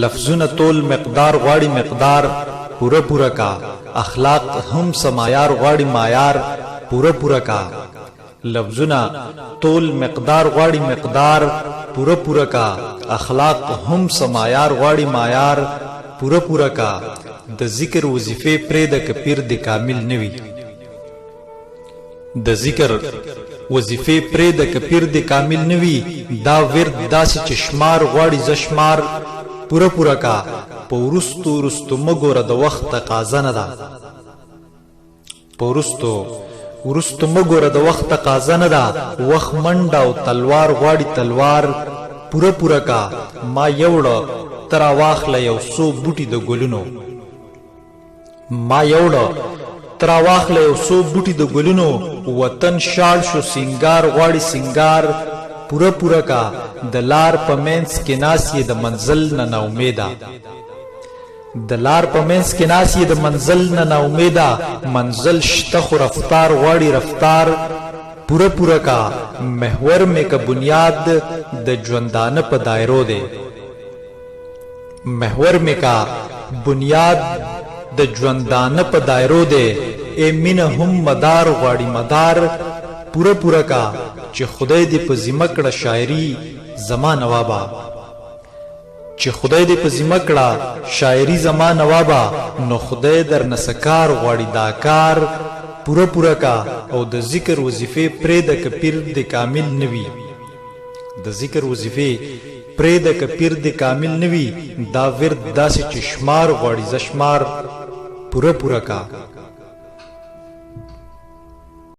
لفظونه ټول مقدار غواړي مقدار پوره پوره کا اخلاق هم سمایار غواړي معیار پوره پوره کا لفظونه ټول مقدار غواړي مقدار پوره پوره کا اخلاق هم سمایار غواړي معیار پوره پوره کا د ذکر وظیفه پرې د کپیر د کامل نوي د ذکر وظیفه پرې د کپیر د کامل نوي دا ورد داسې چشمار غواړي زشمار پوره پوره کا پورستو رستو مګوره د وخت تقاضا نه ده پورستو ورستو مګوره د وخت تقاضا نه ده وخت منډه او تلوار غواړي تلوار پوره پوره کا ما یوړه ترا واخله یو څو بوټي د ګلونو ما یوړه ترا واخله یو څو بوټي د ګلونو وطن شال شو سنگار غواړي سنگار پوره پوره کا د لار په منځ کې ناس یې د منزل نه نا امیده د لار په منځ کې ناس یې د منزل نه نا امیده منزل شته خو رفتار غواړي رفتار پوره پوره کا محور مې که بنیاد د ژوندانه په دایرو دی محور مې کا بنیاد د ژوندانه په دایرو دی ای مینه هم مدار غواړي مدار پوره پوره کا چې خدای دې په ذمه کړه شاعري زما نوابا چې خدای دې په ذمه کړه شاعري زما نوابا نو خدای در نسکار غواړي دا کار پوره پوره کا او د ذکر وظیفه پرې د کپیر د کامل نوي د ذکر وظیفه پرې د کپیر د کامل نوي دا ورد داسې چشمار غواړي زشمار پوره پوره کا